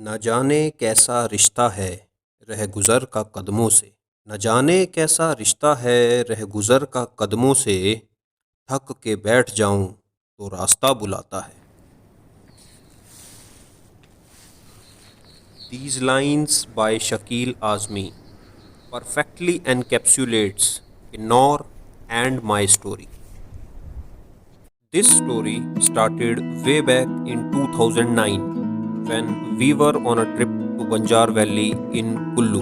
न जाने कैसा रिश्ता है रह गुज़र का कदमों से। न जाने कैसा रिश्ता है रह गुज़र का कदमों से। थक के बैठ जाऊं तो रास्ता बुलाता है। These lines by Shakil Azmi perfectly encapsulates Kinnaur and my story. This story started way back in 2009 when we were on a trip to Banjar Valley in Kullu.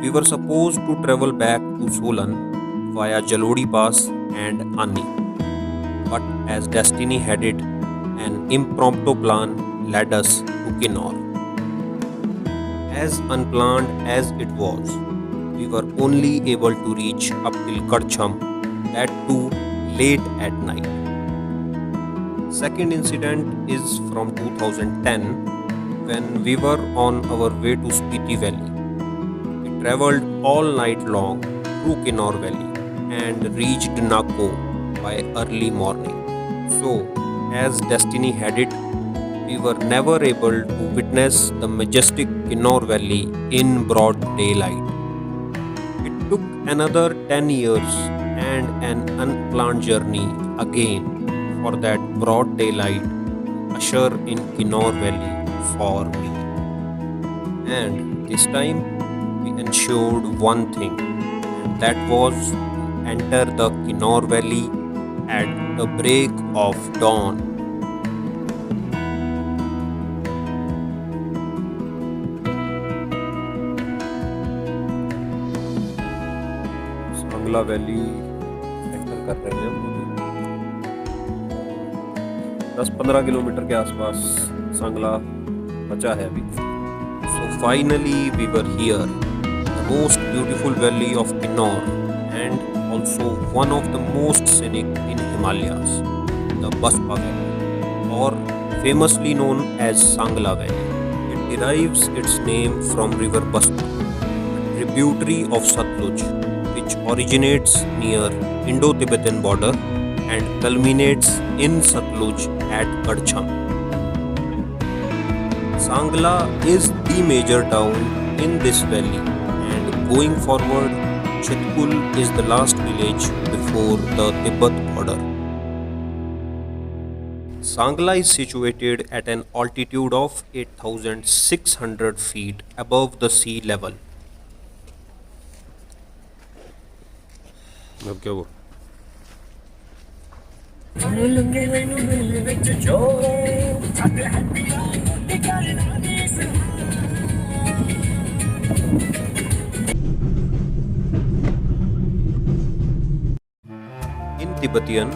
We were supposed to travel back to Solan via Jalodi Pass and Anni, but as destiny had it, an impromptu plan led us to Kinnaur. As unplanned as it was, we were only able to reach up till Karcham, that too late at night. Second incident is from 2010 when we were on our way to Spiti Valley. We travelled all night long through Kinnaur Valley and reached Nako by early morning. So, as destiny had it, we were never able to witness the majestic Kinnaur Valley in broad daylight. It took another 10 years and an unplanned journey again for that broad daylight to usher in Kinnaur Valley for me. And this time we ensured one thing, and that was to enter the Kinnaur Valley at the break of dawn. Sangla valley enter कर रहे हैं हम। 10-15 kilometre के आसपास सांगला बचा है अभी। So finally we were here, the most beautiful valley of Kinnaur and also one of the most scenic in Himalayas, the Baspa Valley, or famously known as Sangla Valley. It derives its name from river Baspa, a tributary of Satluj, which originates near Indo-Tibetan border and culminates in Satluj at Karcham. Sangla is the major town in this valley, and going forward, Chitkul is the last village before the Tibet border. Sangla is situated at an altitude of 8,600 feet above the sea level. अब क्या हुआ? In Tibetan,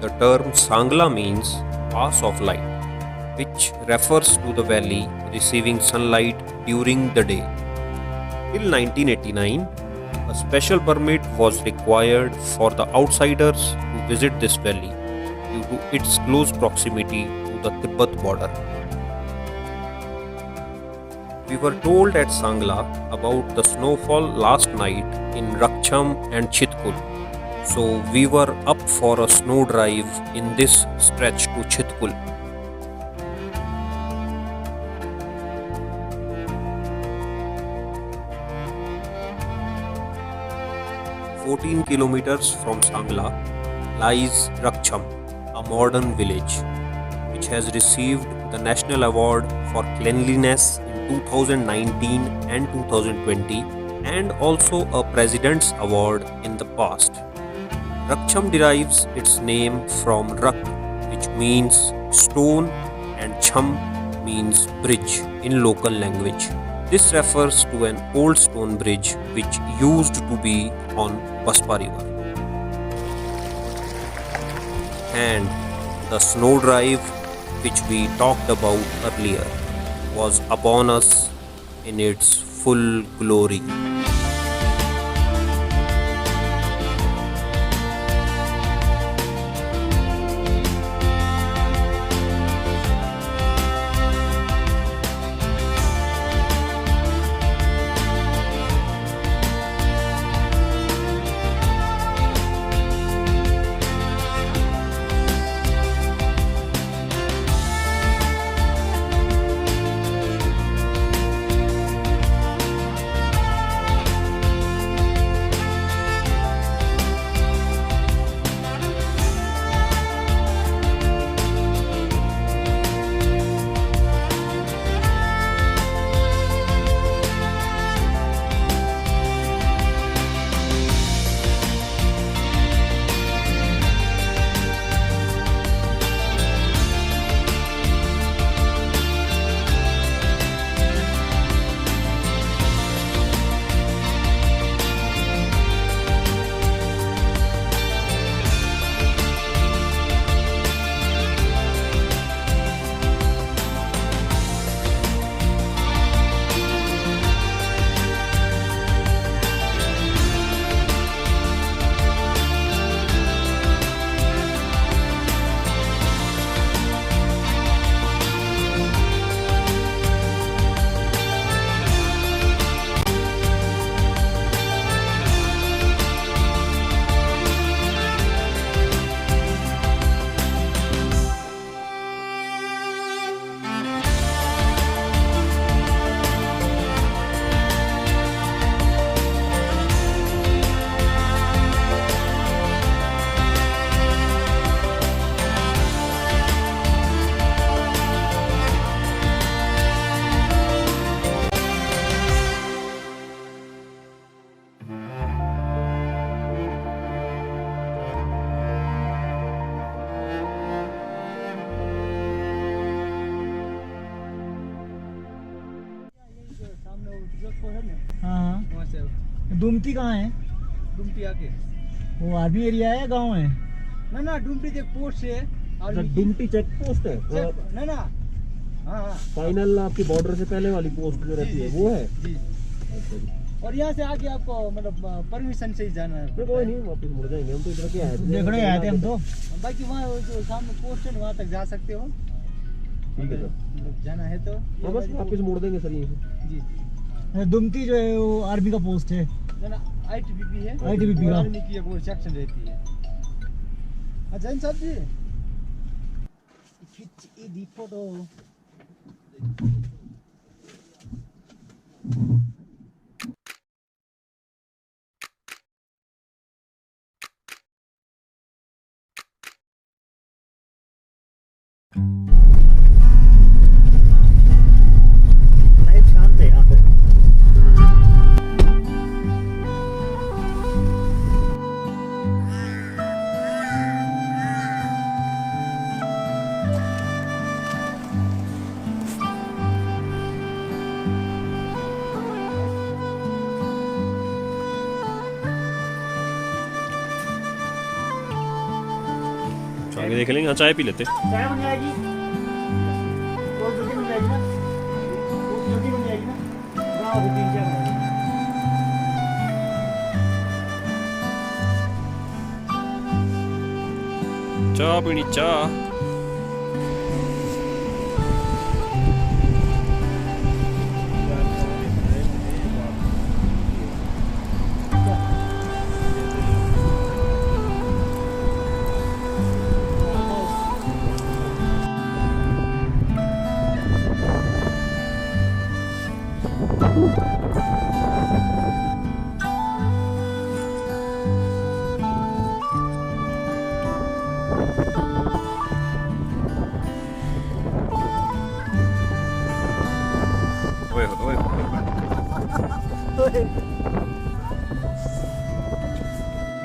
the term Sangla means pass of light, which refers to the valley receiving sunlight during the day. Till 1989, a special permit was required for the outsiders to visit this valley due to its close proximity to the Tibet border. We were told at Sangla about the snowfall last night in Rakcham and Chitkul, so we were up for a snow drive in this stretch to Chitkul. 14 kilometers from Sangla lies Rakcham, a modern village, which has received the National Award for Cleanliness in 2019 and 2020 and also a President's Award in the past. Rakcham derives its name from Rak, which means stone, and Cham means bridge in local language. This refers to an old stone bridge which used to be on Baspa River. And the snow drive which we talked about earlier was upon us in its full glory. दुमती कहाँ है? डुमटी आके वो army area है, गांव है? ना डुमटी एक post है और दुमटी चेक पोस्ट है। ना हाँ फाइनल आपकी बॉर्डर से पहले वाली पोस्ट जो रहती है वो है जी। और यहाँ से आगे आपको मतलब परमिशन से ही जाना है। तो कोई नहीं, वापस मुड़ जाएंगे हम तो, इधर के आए थे, देखने आए थे हम तो। बाकी वहाँ जो सामने पोस्ट है वहाँ तक जा सकते हो। ठीक है सर, जाना है तो हाँ बस वापस मुड़ देंगे सर यहीं से जी। दुमती जो है वो आर्मी का पोस्ट है, ना ITBP है, ITBP का आर्मी की एक वो सेक्शन रहती है। जैन साहब जी खींच दी फोटो। लाइफ शांत है यहाँ पे। आगे देख लेंगे, हाँ चाय पी लेते। चाय बन जाएगी, बहुत जल्दी बन जाएगी ना, बहुत जल्दी बन जाएगी ना। हाँ अभी 3-4 मिनट। चाह पीनी चाह।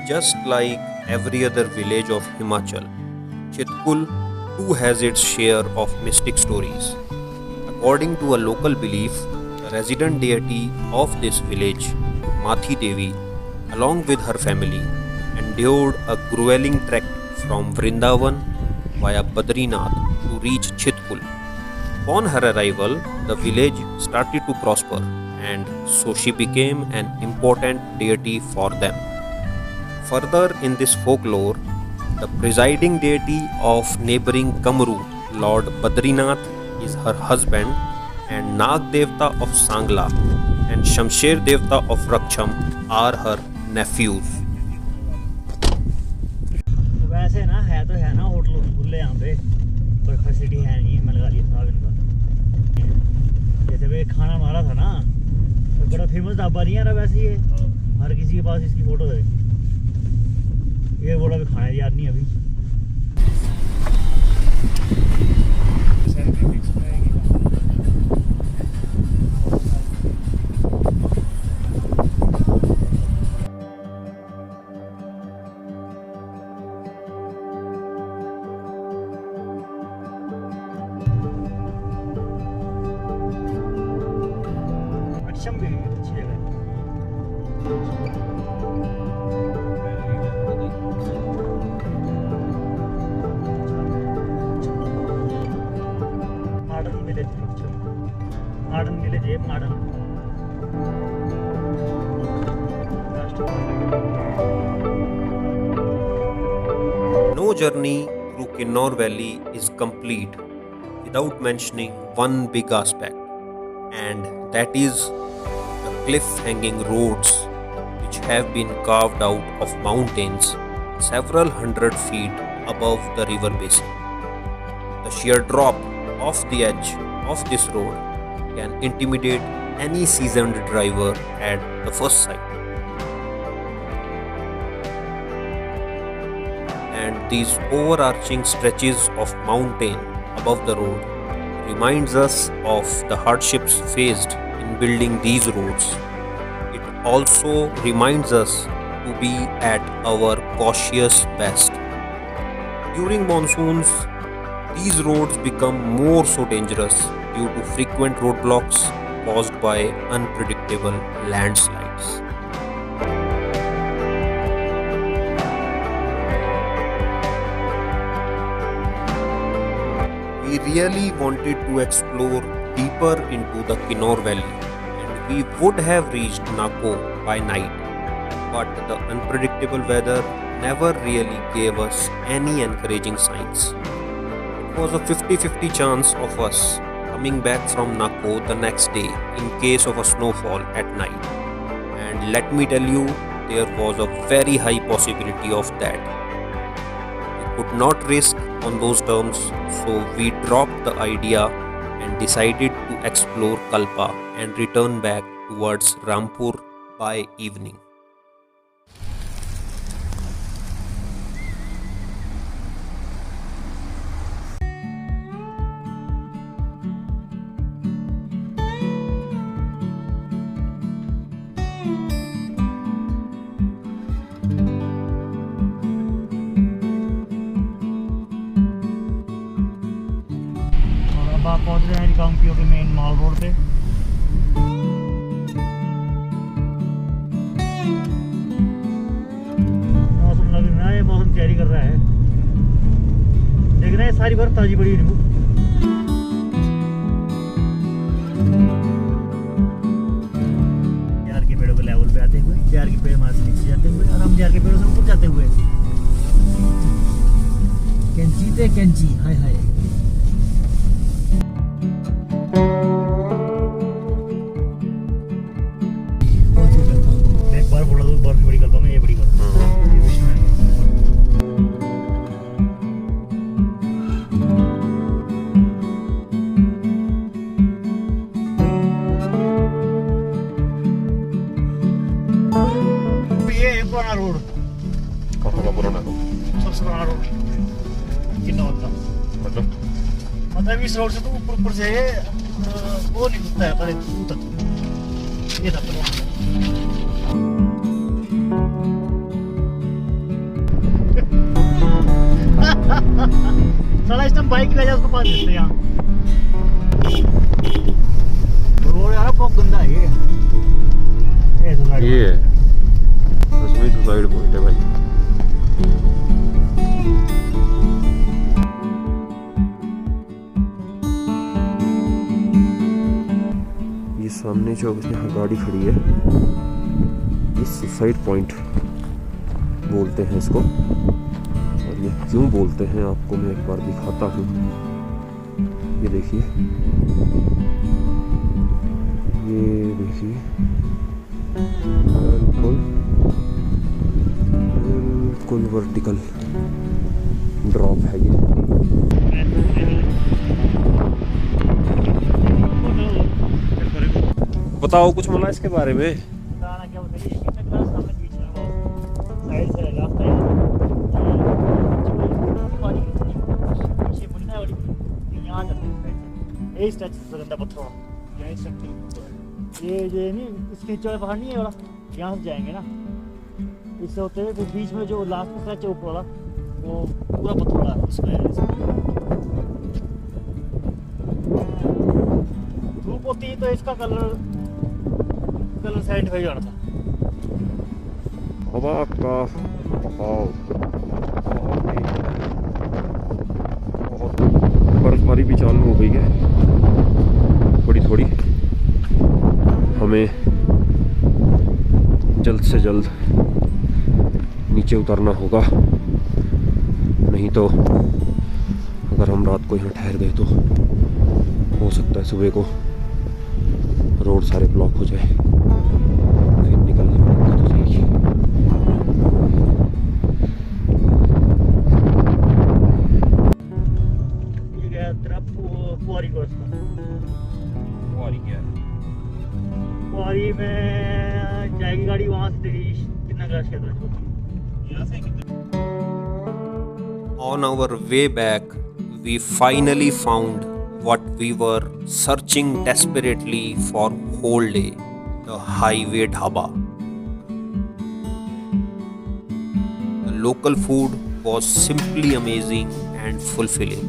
Just like every other village of Himachal, Chitkul too has its share of mystic stories. According to a local belief, the resident deity of this village, Mathi Devi, along with her family, endured a grueling trek from Vrindavan via Badrinath to reach Chitkul. Upon her arrival, the village started to prosper, and so she became an important deity for them. Further in this folklore, the presiding deity of neighboring Kamru, Lord Badrinath, is her husband, and Nag Devta of Sangla and Shamsher Devta of Raksham are her nephews. वैसे ना है ना hotel खुले यहाँ पे, पर facility है नहीं, मैं लगा लिया था इनका। जैसे वे खाना मारा था ना, तो बड़ा फेमस ढाबा नहीं है वैसे ही है, हर किसी के पास इसकी फोटो है। ये बोला भी खाना याद नहीं अभी। अक्षम भी अच्छी जगह है। मार्डन विलेज, मार्डन विलेज है, modern. No journey through Kinnor Valley is complete without mentioning one big aspect, and that is the cliff-hanging roads which have been carved out of mountains several hundred feet above the river basin. The sheer drop off the edge of this road can intimidate any seasoned driver at the first sight. And these overarching stretches of mountain above the road reminds us of the hardships faced in building these roads. It also reminds us to be at our cautious best. During monsoons, these roads become more so dangerous due to frequent roadblocks caused by unpredictable landslides. We really wanted to explore deeper into the Kinnaur Valley, and we would have reached Nako by night, but the unpredictable weather never really gave us any encouraging signs. It was a 50-50 chance of us coming back from Nako the next day in case of a snowfall at night. And let me tell you, there was a very high possibility of that. We could not risk on those terms, so we dropped the idea and decided to explore Kalpa and return back towards Rampur by evening. अब आप पहुंच रहे हैं रिकांगपिओ के main mall road पे। मौसम लग रहा है, मौसम तैयारी कर रहा है, देख रहे हैं सारी बर्फ ताजी पड़ी हुई। जार के पेड़ों के लेवल पे आते हुए, जार के पेड़ हमारे से नीचे जाते हुए और हम जार के पेड़ों से ऊपर जाते हुए। कैंची ते कैंची, हाय हाय। एक बार बोला तो बर्फ बड़ी कल्पा में, ये बड़ी बर्फ ये विश्व में। ये पुराना रोड, कहाँ का पुराना रोड? सबसे पुराना रोड किन्नौर का। मतलब इस रोड से तो ऊपर से वो निकलता है पर तक, ये था पुराना। साला इस टाइम बाइक की वजह उसको पास देते हैं यहाँ। रोड यार बहुत गंदा है ये ये उसमें सुसाइड पॉइंट है भाई। ये सामने जो यहाँ गाड़ी खड़ी है, ये सुसाइड पॉइंट बोलते हैं इसको। और ये क्यों बोलते हैं आपको मैं एक बार दिखाता हूँ। ये देखिए, ये देखिए, बिल्कुल वर्टिकल ड्रॉप है ये। बताओ कुछ मला इसके बारे में। बताना क्या बताइए, कितने क्लास सामने बीच में वो साइड से रास्ता है, वाली पीछे बड़ी ना वाली यहाँ जाते हैं साइड से। ये स्ट्रेच से गंदा पत्थर यही स्ट्रेच, ये नहीं इसके नीचे वाला पहाड़ नहीं है वाला, यहाँ से जाएंगे ना इससे होते हुए, फिर बीच में जो लास्ट में स्ट्रेच है ऊपर वाला वो पूरा पत्थर वाला उसमें धूप होती है तो इसका कलर साइड हो जाता। हवा का बहाव, बहुत बर्फबारी भी चालू हो गई है थोड़ी थोड़ी। हमें जल्द से जल्द नीचे उतरना होगा, नहीं तो अगर हम रात को यहाँ ठहर गए तो हो सकता है सुबह को रोड सारे ब्लॉक हो जाए, फिर निकलने में दिक्कत हो जाएगी। ये गया तेरा कुआरी को रास्ता। कुआरी क्या है? कुआरी में जाएगी गाड़ी, वहाँ से तेरी कितना क्लास के अंदर यहाँ से। On our way back, we finally found what we were searching desperately for whole day, the highway dhaba. The local food was simply amazing and fulfilling.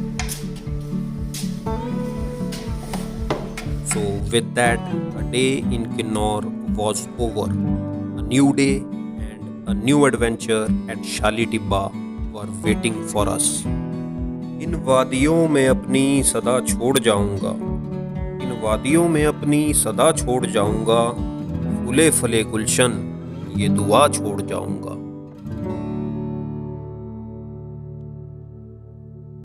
So with that, a day in Kinnaur was over. A new day and a new adventure at Shali Tibba were waiting for us. इन वादियों में अपनी सदा छोड़ जाऊंगा, इन वादियों में अपनी सदा छोड़ जाऊंगा, फूले फले गुलशन ये दुआ छोड़ जाऊंगा।